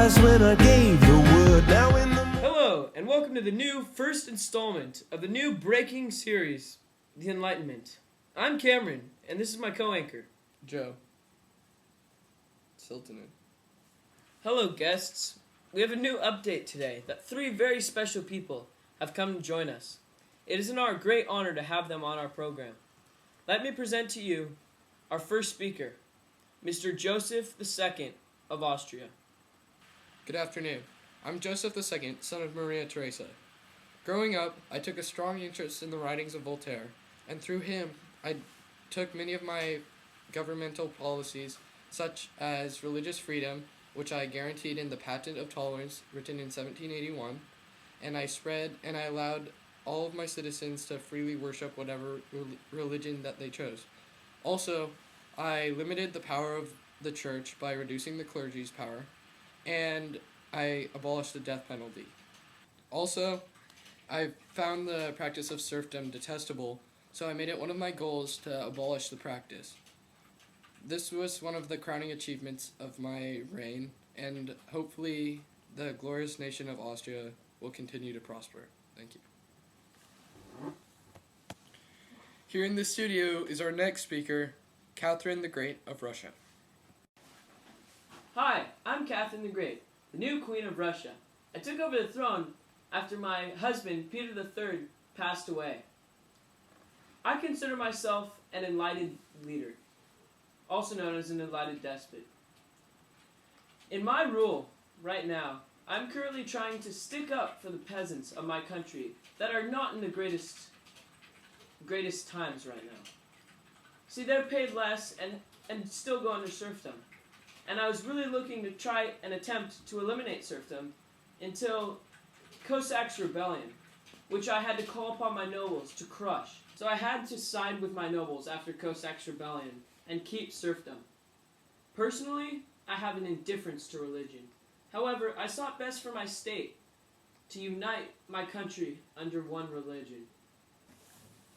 eyes when I gave the word. Now in the Hello, and welcome to the new first installment of the new breaking series, The Enlightenment. I'm Cameron, and this is my co-anchor, Joe. Siltonen. Hello, guests. We have a new update today that three very special people have come to join us. It is our great honor to have them on our program. Let me present to you our first speaker, Mr. Joseph II of Austria. Good afternoon. I'm Joseph II, son of Maria Theresa. Growing up, I took a strong interest in the writings of Voltaire, and through him, I took many of my governmental policies, such as religious freedom, which I guaranteed in the Patent of Tolerance, written in 1781, and I allowed all of my citizens to freely worship whatever religion that they chose. Also, I limited the power of the church by reducing the clergy's power, and I abolished the death penalty. Also, I found the practice of serfdom detestable, so I made it one of my goals to abolish the practice. This was one of the crowning achievements of my reign, and hopefully the glorious nation of Austria will continue to prosper. Thank you. Here in the studio is our next speaker, Catherine the Great of Russia. Hi, I'm Catherine the Great, the new Queen of Russia. I took over the throne after my husband, Peter III, passed away. I consider myself an enlightened leader, also known as an enlightened despot. In my rule, right now, I'm currently trying to stick up for the peasants of my country that are not in the greatest times right now. See, they're paid less and still go under serfdom. And I was really looking to try and attempt to eliminate serfdom until Cossacks' rebellion, which I had to call upon my nobles to crush. So I had to side with my nobles after Cossacks' rebellion and keep serfdom. Personally, I have an indifference to religion. However, I sought best for my state to unite my country under one religion.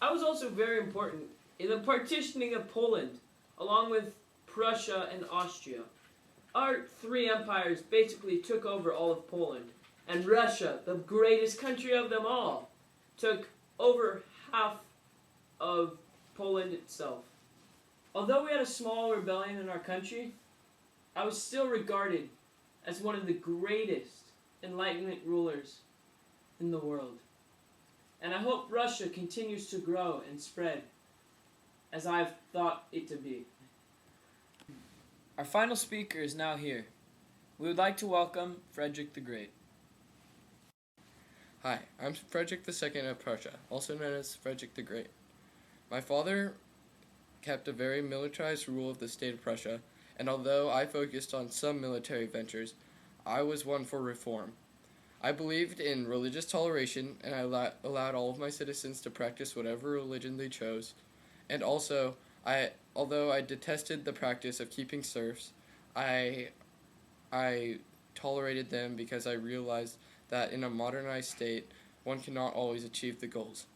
I was also very important in the partitioning of Poland, along with Prussia and Austria. Our three empires basically took over all of Poland, and Russia, the greatest country of them all, took over half of Poland itself. Although we had a small rebellion in our country, I was still regarded as one of the greatest Enlightenment rulers in the world. And I hope Russia continues to grow and spread as I've thought it to be. Our final speaker is now here. We would like to welcome Frederick the Great. Hi, I'm Frederick II of Prussia, also known as Frederick the Great. My father kept a very militarized rule of the state of Prussia, and although I focused on some military ventures, I was one for reform. I believed in religious toleration, and I allowed all of my citizens to practice whatever religion they chose. And also, although I detested the practice of keeping serfs, I tolerated them because I realized that in a modernized state, one cannot always achieve the goals.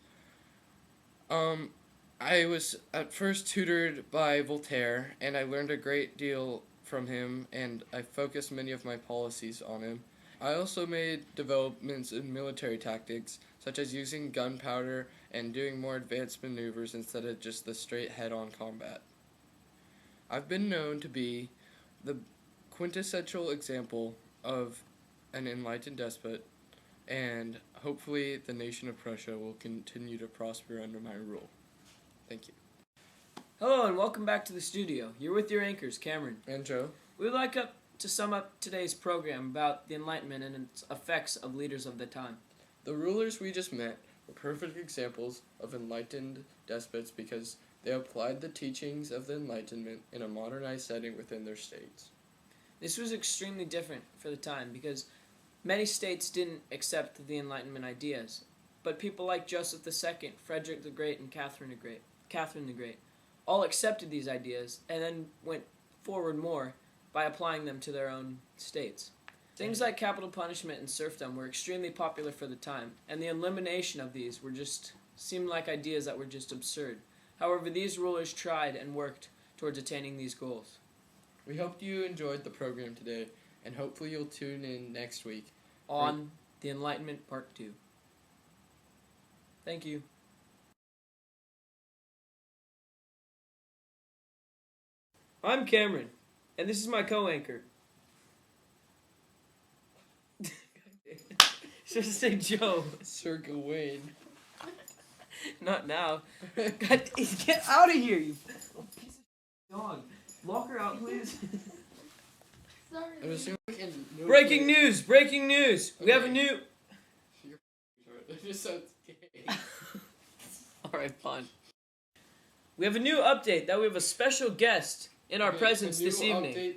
I was at first tutored by Voltaire, and I learned a great deal from him, and I focused many of my policies on him. I also made developments in military tactics, such as using gunpowder and doing more advanced maneuvers instead of just the straight head-on combat. I've been known to be the quintessential example of an enlightened despot, and hopefully the nation of Prussia will continue to prosper under my rule. Thank you. Hello and welcome back to the studio. You're with your anchors, Cameron And Joe. We would like to sum up today's program about the Enlightenment and its effects of leaders of the time. The rulers we just met were perfect examples of enlightened despots because they applied the teachings of the Enlightenment in a modernized setting within their states. This was extremely different for the time because many states didn't accept the Enlightenment ideas, but people like Joseph II, Frederick the Great, and Catherine the Great all accepted these ideas and then went forward more by applying them to their own states. Things like capital punishment and serfdom were extremely popular for the time, and the elimination of these seemed like ideas that were just absurd. However, these rulers tried and worked towards attaining these goals. We hope you enjoyed the program today, and hopefully you'll tune in next week. On the Enlightenment Part 2. Thank you. I'm Cameron, and this is my co-anchor. Should say Joe. Circa Wayne. Not now. God, get out of here, you piece of dog. Lock her out, please. I'm assuming we can Breaking news! Breaking news! We have a new... That just sounds gay. Alright, fine. We have a new update that we have a special guest in our presence this evening.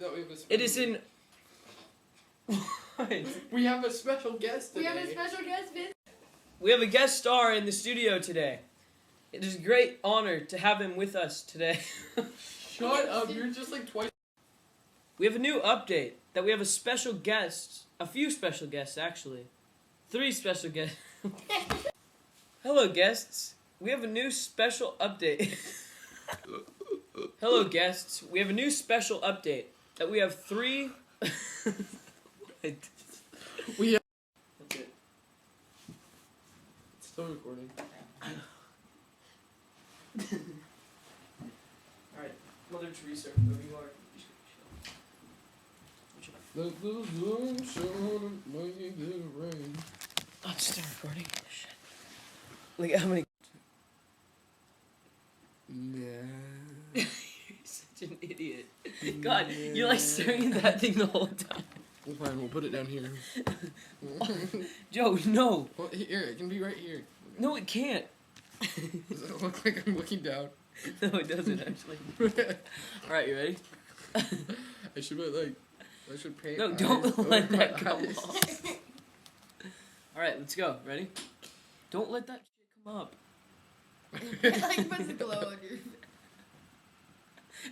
It is in... What? We have a special guest today. We have a special guest, Vince. We have a guest star in the studio today. It is a great honor to have him with us today. Shut up, you're just like twice. We have a new update that we have a special guest. A few special guests, actually. 3 special guests. Hello, guests. We have a new special update. Hello, guests. We have a new special update that we have 3... We have... That's it. It's still recording. Alright, Mother Teresa, whoever you are. Let the sun shine and make it rain. Oh, it's still recording. Shit. Look at how many... Yeah. You're such an idiot. God, you're like staring at that thing the whole time. Well, fine, we'll put it down here. Joe, no. Well, here, it can be right here. No, it can't. Does it look like I'm looking down? No, it doesn't actually. Alright, you ready? I should put like... I should paint No, eyes don't over let my that come eyes. off. Alright, let's go. Ready? Don't let that shit come up. It like puts a glow on your...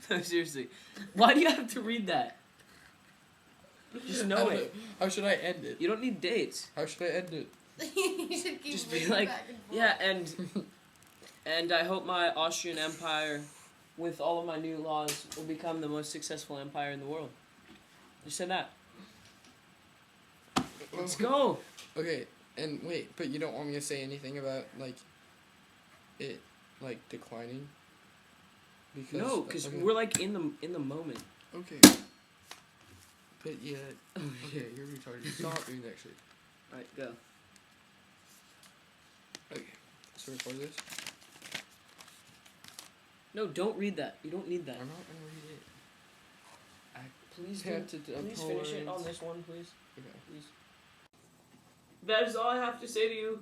No, seriously. Why do you have to read that? Just know I don't it. How should I end it? You don't need dates. How should I end it? You should keep Just be reading like, back and forth. yeah, and I hope my Austrian Empire, with all of my new laws, will become the most successful empire in the world. Just say that. Let's go. Okay, and wait, but you don't want me to say anything about, like, it, like, declining? Because No, because okay. we're like in the moment. Okay. But yeah, okay, you're retarded. Stop doing that shit. Alright, go. Okay, so record this? No, don't read that. You don't need that. I'm not gonna read it. Please, Have do, to please finish it on abhorrent. this one, please. Okay. Please. That is all I have to say to you.